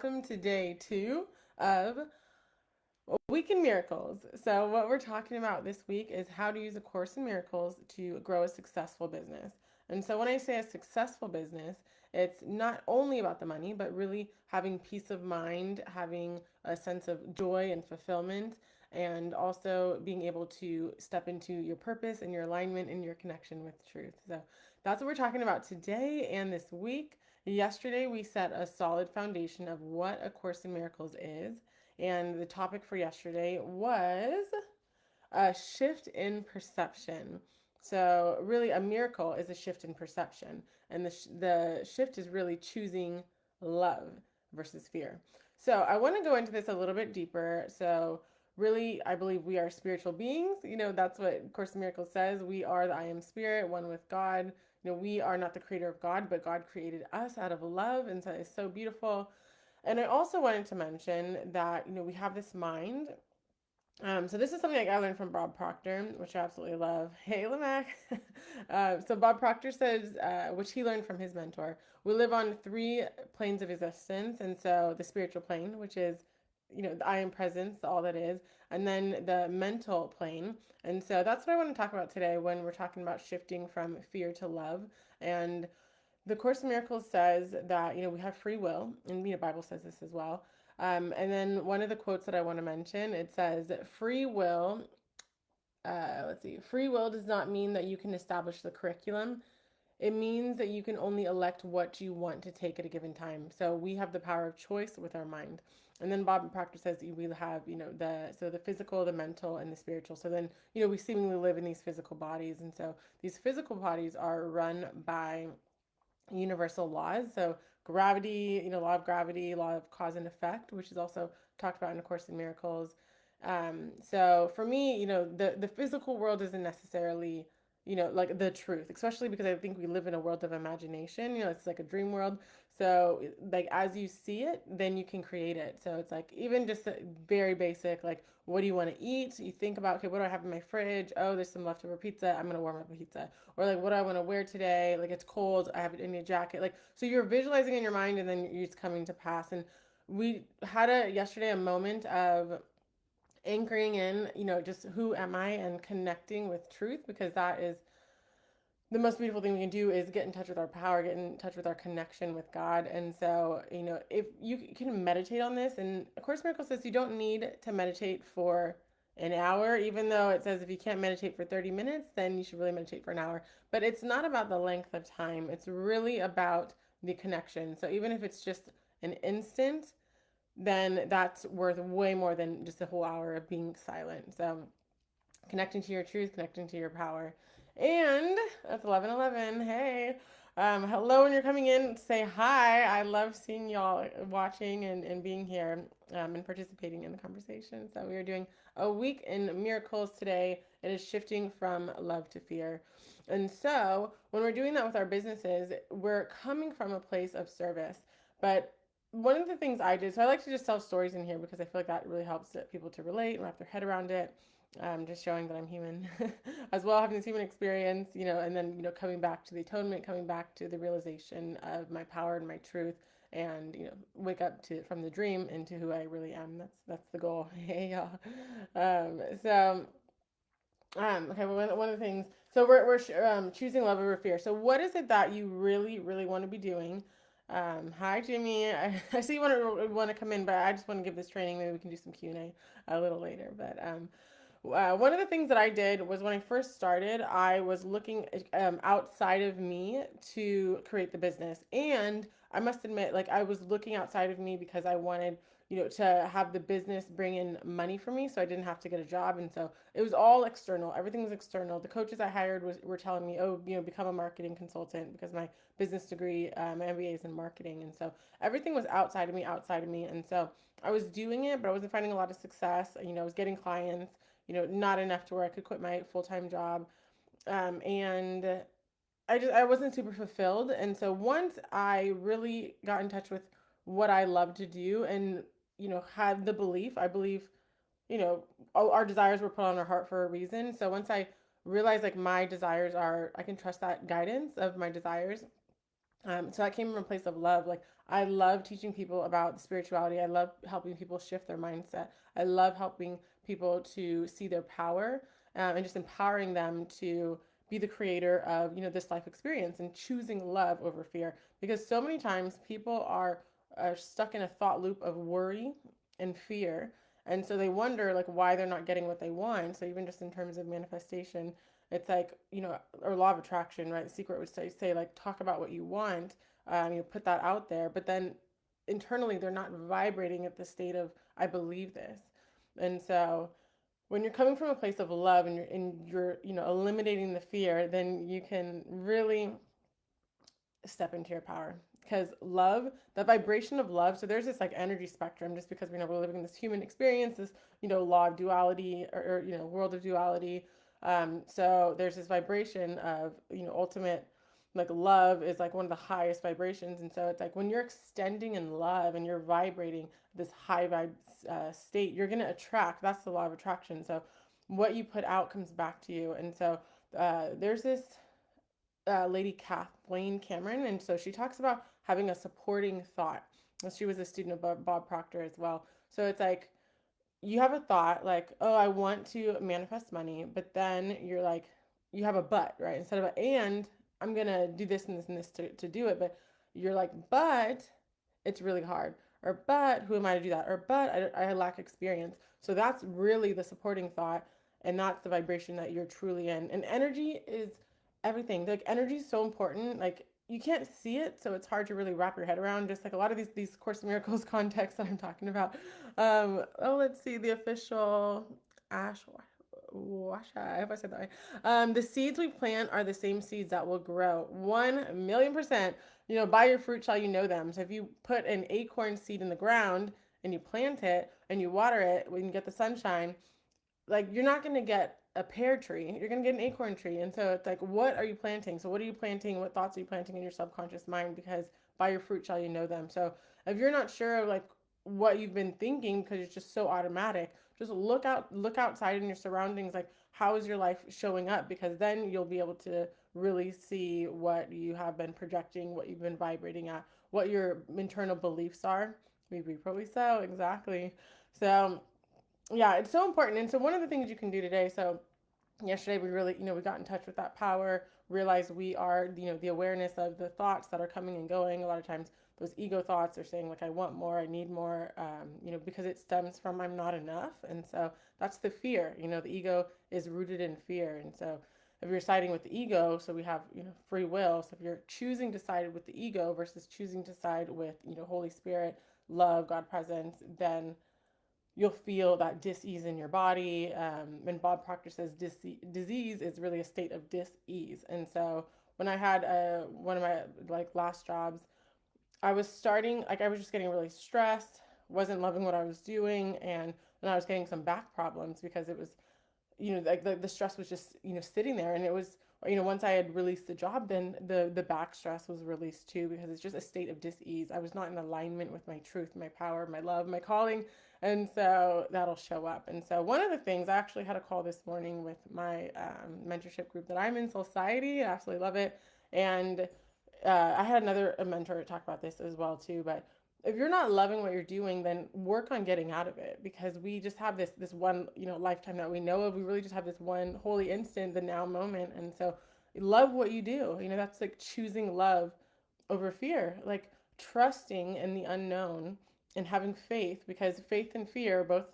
welcome to day 2 of A Week in Miracles. So, what we're talking about this week is how to use A Course in Miracles to grow a successful business. And so, when I say a successful business, it's not only about the money, but really having peace of mind, having a sense of joy and fulfillment, and also being able to step into your purpose and your alignment and your connection with truth. So, that's what we're talking about today and this week. Yesterday, we set a solid foundation of what A Course in Miracles is. And the topic for yesterday was a shift in perception. So, really, a miracle is a shift in perception. And the shift is really choosing love versus fear. So, I want to go into this a little bit deeper. So, really, I believe we are spiritual beings. That's what Course in Miracles says. We are the I Am Spirit, one with God. We are not the creator of God, but God created us out of love. And so it's so beautiful. And I also wanted to mention that, we have this mind. So this is something I learned from Bob Proctor, which I absolutely love. Hey, Lamech. So Bob Proctor says, which he learned from his mentor, we live on 3 planes of existence. And so the spiritual plane, which is, the I am presence, all that is, and then the mental plane. And so that's what I want to talk about today when we're talking about shifting from fear to love. And the Course in Miracles says that, we have free will, and the Bible says this as well. And then one of the quotes that I want to mention, it says, free will, free will does not mean that you can establish the curriculum. It means that you can only elect what you want to take at a given time. So we have the power of choice with our mind. And then Bob Proctor says we have, the physical, the mental, and the spiritual. So then, we seemingly live in these physical bodies. And so these physical bodies are run by universal laws. So gravity, law of gravity, law of cause and effect, which is also talked about in A Course in Miracles. So for me, the physical world isn't necessarily, like the truth, especially because I think we live in a world of imagination. It's like a dream world. So like as you see it, then you can create it. So it's like even just a very basic, like what do you want to eat? You think about, okay, what do I have in my fridge? Oh, there's some leftover pizza. I'm gonna warm up a pizza. Or like what do I want to wear today? Like it's cold. I have it in a jacket. Like so you're visualizing in your mind and then it's coming to pass. And we had yesterday a moment of anchoring in, just who am I and connecting with truth, because that is the most beautiful thing we can do is get in touch with our power, get in touch with our connection with God. And so, if you can meditate on this, and of course, Miracle says you don't need to meditate for an hour, even though it says if you can't meditate for 30 minutes, then you should really meditate for an hour. But it's not about the length of time, it's really about the connection. So, even if it's just an instant, then that's worth way more than just a whole hour of being silent. So, connecting to your truth, connecting to your power. And that's 11:11. Hey. Hello, when you're coming in, say hi. I love seeing y'all watching and being here and participating in the conversation. So, we are doing a week in miracles today. It is shifting from love to fear. And so, when we're doing that with our businesses, we're coming from a place of service. But one of the things I did, so I like to just tell stories in here because I feel like that really helps people to relate and wrap their head around it. Just showing that I'm human as well, having this human experience, and then, coming back to the atonement, coming back to the realization of my power and my truth, and, wake up from the dream into who I really am. That's the goal. Hey, y'all. Okay, well, one of the things, so we're choosing love over fear. So what is it that you really, really want to be doing? Hi, Jimmy. I see you want to come in, but I just want to give this training. Maybe we can do some Q&A a little later, but one of the things that I did was when I first started, I was looking outside of me to create the business. And I must admit, like, I was looking outside of me because I wanted, to have the business bring in money for me so I didn't have to get a job. And so it was all external. Everything was external. The coaches I hired were telling me, oh, become a marketing consultant, because my business degree, my MBA is in marketing. And so everything was outside of me. And so I was doing it, but I wasn't finding a lot of success. I was getting clients, not enough to where I could quit my full-time job. And I wasn't super fulfilled. And so once I really got in touch with what I love to do and, had the belief, I believe, our desires were put on our heart for a reason. So once I realized like my desires I can trust that guidance of my desires, So that came from a place of love. Like, I love teaching people about spirituality. I love helping people shift their mindset. I love helping people to see their power, and just empowering them to be the creator of, this life experience, and choosing love over fear. Because so many times people are stuck in a thought loop of worry and fear, and so they wonder like why they're not getting what they want. So even just in terms of manifestation, it's like, or law of attraction, right? The secret would say like, talk about what you want, put that out there, but then internally they're not vibrating at the state of, I believe this. And so when you're coming from a place of love, and you're eliminating the fear, then you can really step into your power. Because love, the vibration of love, so there's this like energy spectrum, just because we know we're living in this human experience, this law of duality, or world of duality. So there's this vibration of ultimate, like, love is like one of the highest vibrations. And so it's like when you're extending in love and you're vibrating this high vibe state, you're going to attract. That's the law of attraction. So what you put out comes back to you. And so there's this lady Kathleen Cameron, and so she talks about having a supporting thought. She was a student of Bob Proctor as well. So it's like, you have a thought like, oh, I want to manifest money, but then you're like, you have a but, right? Instead of a and, I'm gonna do this and this and this to do it, but you're like, but it's really hard, or but who am I to do that, or but I lack experience. So that's really the supporting thought, and that's the vibration that you're truly in. And energy is everything. Like, energy is so important. Like, you can't see it, so it's hard to really wrap your head around, just like a lot of these Course in Miracles contexts that I'm talking about. Let's see, the official Ash Washa, I hope I said that right. The seeds we plant are the same seeds that will grow. 1,000,000%. By your fruit shall you know them. So if you put an acorn seed in the ground and you plant it and you water it when you get the sunshine, like, you're not going to get a pear tree, you're going to get an acorn tree. And so it's like, what are you planting? So what are you planting? What thoughts are you planting in your subconscious mind? Because by your fruit shall you know them. So if you're not sure of like what you've been thinking, because it's just so automatic, just look outside in your surroundings. Like, how is your life showing up? Because then you'll be able to really see what you have been projecting, what you've been vibrating at, what your internal beliefs are. Maybe probably so, exactly. So yeah, it's so important. And so one of the things you can do today, so yesterday we really, we got in touch with that power, realized we are, the awareness of the thoughts that are coming and going. A lot of times those ego thoughts are saying like, I want more, I need more, because it stems from I'm not enough. And so that's the fear. The ego is rooted in fear. And so if you're siding with the ego, so we have, free will. So if you're choosing to side with the ego versus choosing to side with, Holy Spirit, love, God presence, then you'll feel that dis-ease in your body. And Bob Proctor says disease is really a state of dis-ease. And so when I had one of my like last jobs, I was starting, like, I was just getting really stressed, wasn't loving what I was doing, and then I was getting some back problems because it was, like the stress was just, sitting there. And it was, once I had released the job, then the back stress was released too, because it's just a state of dis-ease. I was not in alignment with my truth, my power, my love, my calling. And so that'll show up. And so one of the things, I actually had a call this morning with my mentorship group that I'm in, Society. I absolutely love it. And I had another a mentor talk about this as well too. But if you're not loving what you're doing, then work on getting out of it, because we just have this one, lifetime that we know of. We really just have this one holy instant, the now moment. And so love what you do. That's like choosing love over fear, like trusting in the unknown and having faith, because faith and fear are both,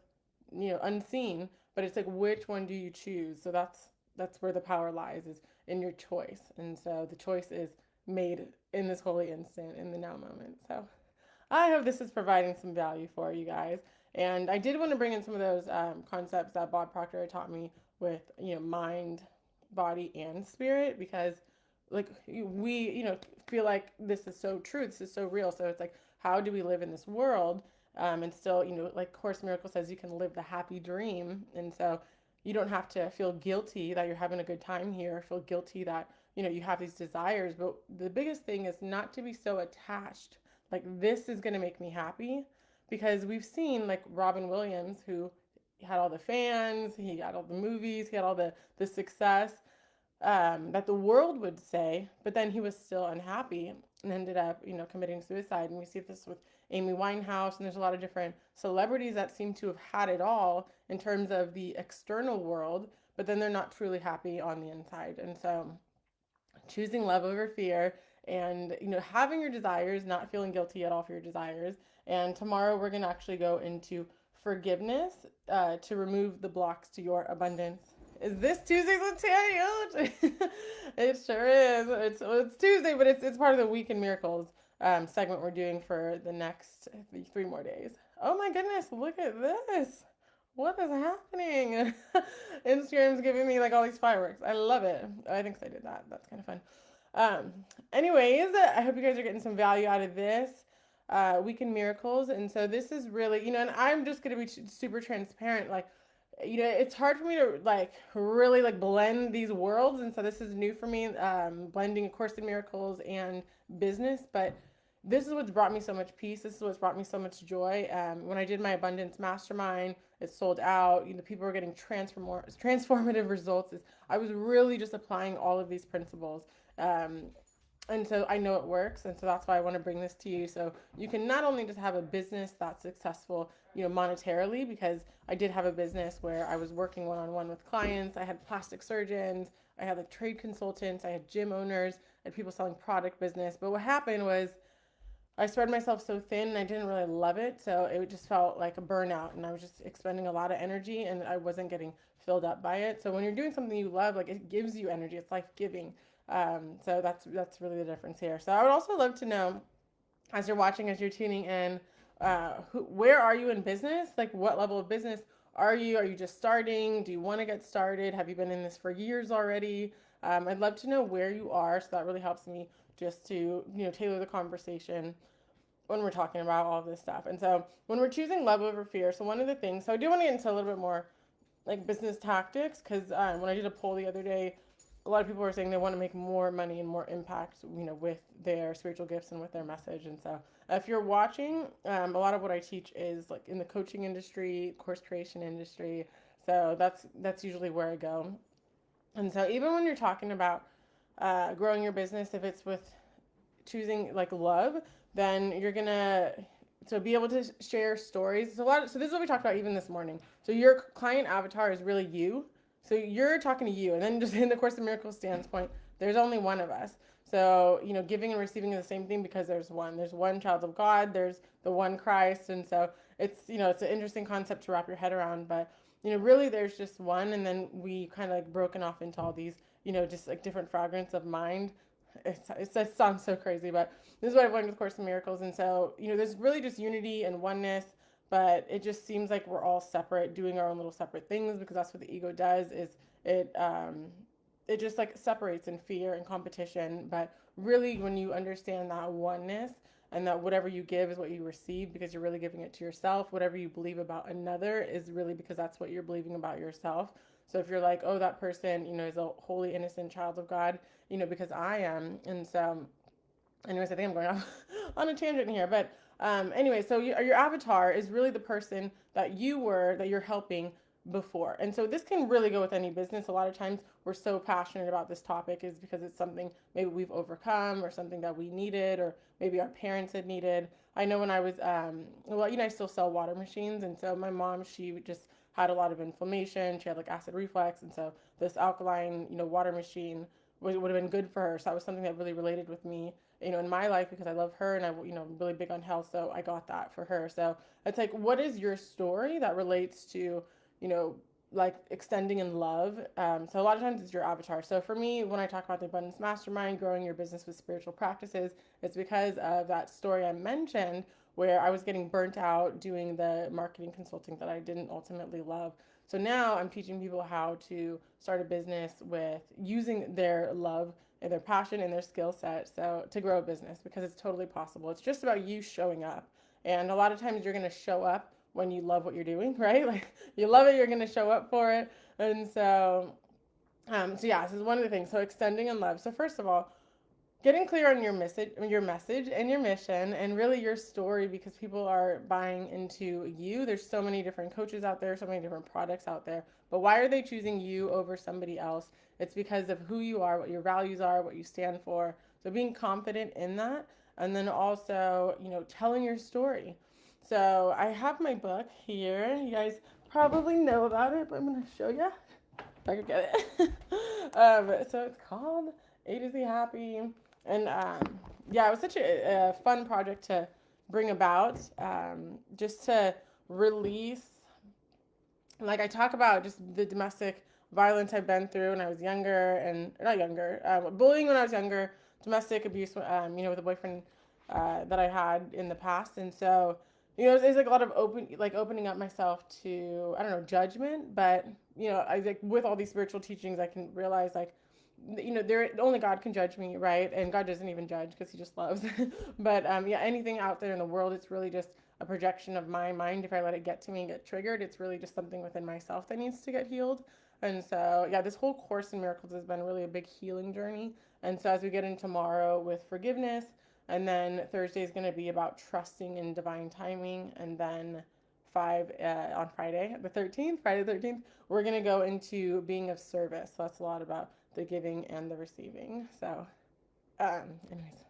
unseen, but it's like, which one do you choose? So that's where the power lies, is in your choice. And so the choice is made in this holy instant, in the now moment. So I hope this is providing some value for you guys. And I did want to bring in some of those concepts that Bob Proctor taught me with, mind, body, and spirit, because like we, feel like this is so true, this is so real. So it's like, how do we live in this world and still, like Course Miracle says, you can live the happy dream. And so you don't have to feel guilty that you're having a good time here, feel guilty that, you have these desires. But the biggest thing is not to be so attached, like, this is going to make me happy. Because we've seen like Robin Williams, who had all the fans, he had all the movies, he had all the success that the world would say, but then he was still unhappy. and ended up, committing suicide. And we see this with Amy Winehouse, and there's a lot of different celebrities that seem to have had it all in terms of the external world, but then they're not truly happy on the inside. And so choosing love over fear, and having your desires, not feeling guilty at all for your desires. And tomorrow we're going to actually go into forgiveness, to remove the blocks to your abundance. Is this Tuesday's Ontario? It sure is. It's Tuesday, but it's part of the Week in Miracles segment we're doing for the next 3 more days. Oh my goodness, look at this. What is happening? Instagram's giving me like all these fireworks. I love it. I think I did that. That's kind of fun. Um, Anyways, I hope you guys are getting some value out of this Week in Miracles. And so this is really, and I'm just going to be super transparent. Like, it's hard for me to like really like blend these worlds. And so this is new for me, blending A Course in Miracles and business. But this is what's brought me so much peace. This is what's brought me so much joy. When I did my abundance mastermind, it sold out. People were getting transformative results. I was really just applying all of these principles. And so I know it works. And so that's why I want to bring this to you. So you can not only just have a business that's successful, monetarily, because I did have a business where I was working one-on-one with clients. I had plastic surgeons. I had like trade consultants. I had gym owners. I had people selling product business. But what happened was I spread myself so thin and I didn't really love it. So it just felt like a burnout, and I was just expending a lot of energy and I wasn't getting filled up by it. So when you're doing something you love, like it gives you energy, it's life giving. So that's really the difference here. So I would also love to know, as you're watching, as you're tuning in, where are you in business? Like what level of business are you? Are you just starting? Do you want to get started? Have you been in this for years already? I'd love to know where you are. So that really helps me just to, tailor the conversation when we're talking about all of this stuff. And so when we're choosing love over fear, so one of the things, so I do want to get into a little bit more like business tactics, because when I did a poll the other day, a lot of people were saying they want to make more money and more impact, with their spiritual gifts and with their message. And so if you're watching, a lot of what I teach is like in the coaching industry, course creation industry. So that's usually where I go. And so even when you're talking about growing your business, if it's with choosing like love, then you're gonna be able to share stories. So this is what we talked about even this morning. So your client avatar is really you. So you're talking to you, and then just in the Course in Miracles standpoint, there's only one of us. So giving and receiving is the same thing, because there's one child of God, there's the one Christ. And so it's it's an interesting concept to wrap your head around, but really there's just one. And then we kind of like broken off into all these just like different fragments of mind. It sounds so crazy, but this is what I've learned with Course in Miracles. And so, there's really just unity and oneness, but it just seems like we're all separate, doing our own little separate things, because that's what the ego does. Is it just like separates in fear and competition. But really, when you understand that oneness, and that whatever you give is what you receive, because you're really giving it to yourself. Whatever you believe about another is really because that's what you're believing about yourself. So if you're like, oh, that person, is a holy, innocent child of God, because I am. And so, anyways, I think I'm going off on a tangent here. But anyway, so your avatar is really the person that you're helping before. And so this can really go with any business. A lot of times we're so passionate about this topic is because it's something maybe we've overcome, or something that we needed, or maybe our parents had needed. I know when I was, I still sell water machines. And so my mom, she just had a lot of inflammation. She had like acid reflux. And so this alkaline, water machine would have been good for her. So that was something that really related with me, in my life, because I love her and I'm really big on health. So I got that for her. So it's like, what is your story that relates to, like extending in love? So a lot of times it's your avatar. So for me, when I talk about the Abundance Mastermind, growing your business with spiritual practices, it's because of that story I mentioned, where I was getting burnt out doing the marketing consulting that I didn't ultimately love. So now I'm teaching people how to start a business with using their love and their passion and their skill set, so to grow a business, because it's totally possible. It's just about you showing up. And a lot of times you're going to show up when you love what you're doing, right? Like you love it, you're going to show up for it. And so yeah, this is one of the things. So extending in love. So first of all, getting clear on your message and your mission, and really your story, because people are buying into you. There's so many different coaches out there, so many different products out there, but why are they choosing you over somebody else? It's because of who you are, what your values are, what you stand for. So being confident in that, and then also, telling your story. So I have my book here. You guys probably know about it, but I'm going to show you if I could get it. So it's called A to Z Happy. And yeah, it was such a fun project to bring about, just to release, like I talk about just the domestic violence I've been through when I was younger, and not younger, bullying when I was younger, domestic abuse, with a boyfriend that I had in the past, and so it's like a lot of opening up myself to, I don't know, judgment, but I like with all these spiritual teachings I can realize, like, there only God can judge me, right? And God doesn't even judge because He just loves. But yeah, anything out there in the world, it's really just a projection of my mind. If I let it get to me and get triggered, it's really just something within myself that needs to get healed. And so yeah, this whole Course in Miracles has been really a big healing journey. And so as we get in tomorrow with forgiveness, and then Thursday is going to be about trusting in divine timing, and then on Friday the 13th, we're going to go into being of service. So that's a lot about the giving and the receiving. So anyways,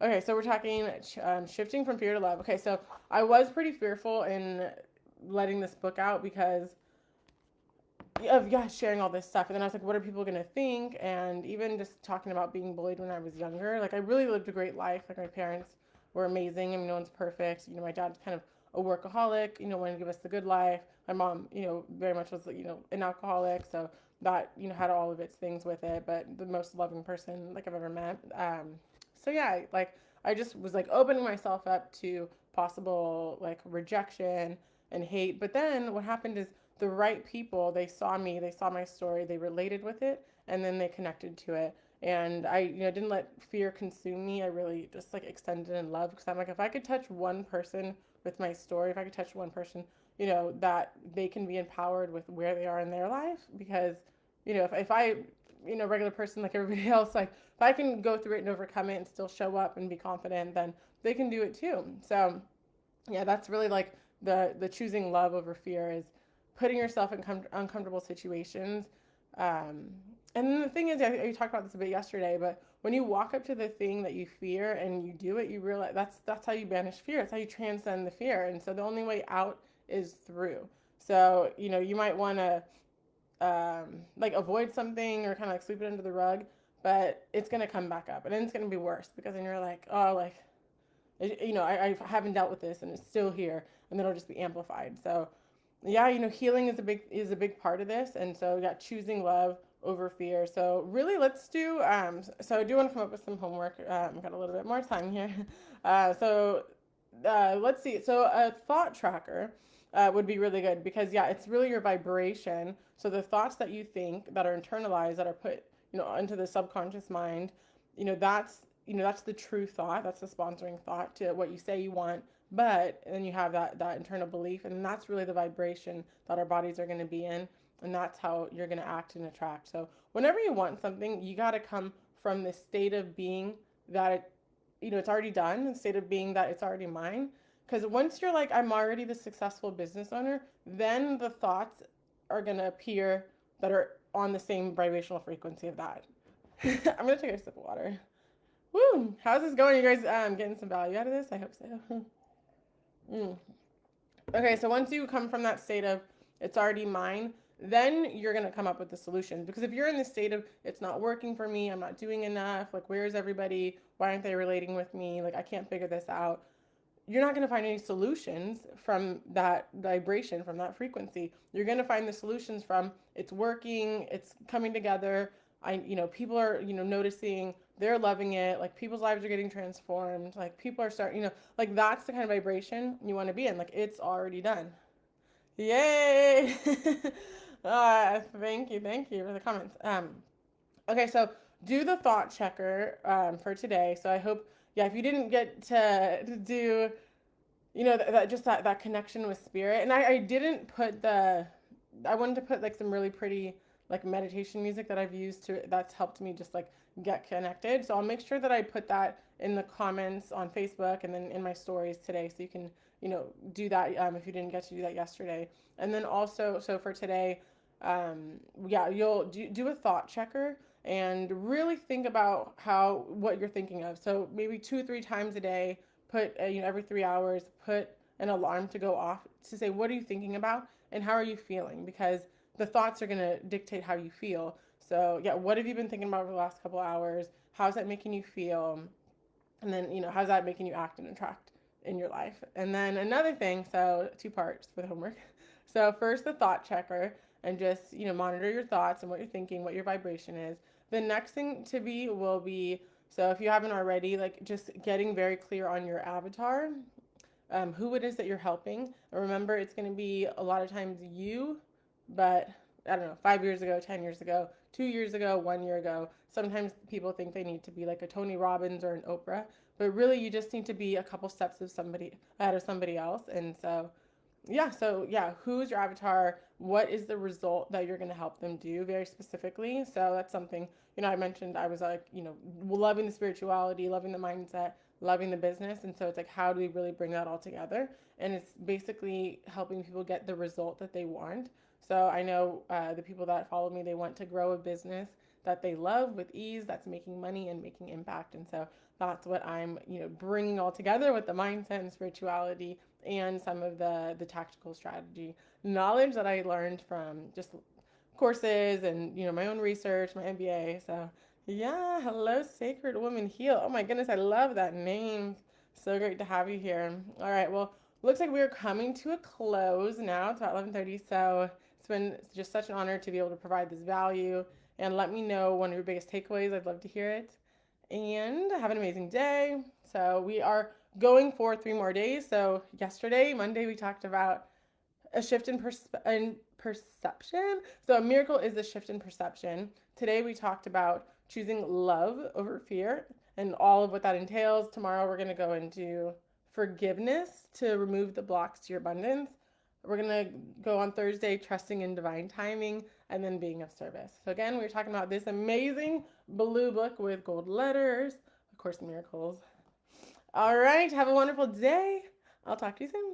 okay, so we're talking shifting from fear to love. Okay, so I was pretty fearful in letting this book out because of, yeah, sharing all this stuff. And then I was like, what are people going to think? And even just talking about being bullied when I was younger, like I really lived a great life. Like my parents were amazing. I mean, no one's perfect. My dad's kind of a workaholic, wanted to give us the good life. My mom, very much was, an alcoholic. So that, had all of its things with it, but the most loving person like I've ever met. So yeah, like I just was like opening myself up to possible like rejection and hate. But then what happened is the right people, they saw me, they saw my story, they related with it, and then they connected to it. And I, didn't let fear consume me. I really just like extended in love, because I'm like, if I could touch one person with my story, if I could touch one person, that they can be empowered with where they are in their life. Because, if I, regular person like everybody else, like if I can go through it and overcome it and still show up and be confident, then they can do it too. So yeah, that's really like the choosing love over fear, is putting yourself in uncomfortable situations. And then the thing is, I talked about this a bit yesterday, but when you walk up to the thing that you fear and you do it, you realize that's how you banish fear. It's how you transcend the fear. And so the only way out is through. So you might want to like avoid something or kind of like sweep it under the rug, but it's gonna come back up, and then it's gonna be worse, because then you're like, oh, like, I haven't dealt with this and it's still here, and then it'll just be amplified. So yeah, healing is a big part of this. And so yeah, choosing love over fear. So really, let's do so I do want to come up with some homework. I've got a little bit more time here. So let's see. So a thought tracker would be really good, because yeah, it's really your vibration. So the thoughts that you think that are internalized, that are put into the subconscious mind, that's the true thought. That's the sponsoring thought to what you say you want. But then you have that internal belief, and that's really the vibration that our bodies are going to be in, and that's how you're going to act and attract. So whenever you want something, you got to come from the state of being that it's already done, the state of being that it's already mine. Because once you're like, I'm already the successful business owner, then the thoughts are going to appear that are on the same vibrational frequency of that. I'm going to take a sip of water. Woo! How's this going? You guys getting some value out of this? I hope so. Okay, so once you come from that state of it's already mine, then you're going to come up with the solutions. Because if you're in the state of it's not working for me, I'm not doing enough, like where's everybody? Why aren't they relating with me? Like I can't figure this out. You're not going to find any solutions from that vibration, from that frequency. You're going to find the solutions from it's working, it's coming together. People are, noticing, they're loving it. Like people's lives are getting transformed. Like people are starting, like that's the kind of vibration you want to be in. Like it's already done. Yay! Thank you for the comments. Okay, so do the thought checker for today. So I hope, yeah, if you didn't get to do, that connection with spirit, and I didn't put I wanted to put like some really pretty like meditation music that I've used that's helped me just like get connected. So I'll make sure that I put that in the comments on Facebook and then in my stories today, so you can do that if you didn't get to do that yesterday. And then also, so for today, yeah, you'll do a thought checker, and really think about what you're thinking of. So maybe 2 or 3 times a day, put every 3 hours, put an alarm to go off to say, what are you thinking about and how are you feeling? Because the thoughts are going to dictate how you feel. So yeah, what have you been thinking about for the last couple hours? How's that making you feel? And then, how's that making you act and attract in your life? And then another thing, so 2 parts for the homework. So first, the thought checker, and just, monitor your thoughts and what you're thinking, what your vibration is. The next thing to be will be, so if you haven't already, like just getting very clear on your avatar, who it is that you're helping. And remember, it's going to be a lot of times you, but I don't know, 5 years ago, 10 years ago, 2 years ago, 1 year ago. Sometimes people think they need to be like a Tony Robbins or an Oprah, but really you just need to be a couple steps of somebody ahead of somebody else. And so who's your avatar? What is the result that you're going to help them do very specifically? So that's something, I mentioned I was like, loving the spirituality, loving the mindset, loving the business. And so it's like, how do we really bring that all together? And it's basically helping people get the result that they want. So I know the people that follow me, they want to grow a business that they love with ease, that's making money and making impact. And so that's what I'm, bringing all together with the mindset and spirituality and some of the tactical strategy knowledge that I learned from just courses and my own research, my MBA. So yeah, hello, Sacred Woman Heal. Oh my goodness, I love that name. So great to have you here. All right, well, looks like we're coming to a close now. It's about 11:30. So it's been just such an honor to be able to provide this value. And let me know one of your biggest takeaways. I'd love to hear it. And have an amazing day. So we are going for 3 more days. So yesterday, Monday, we talked about a shift in perception. So a miracle is a shift in perception. Today we talked about choosing love over fear and all of what that entails. Tomorrow we're going to go into forgiveness to remove the blocks to your abundance. We're going to go on Thursday, trusting in divine timing, and then being of service. So again, we were talking about this amazing blue book with gold letters, of course, miracles. All right, have a wonderful day. I'll talk to you soon.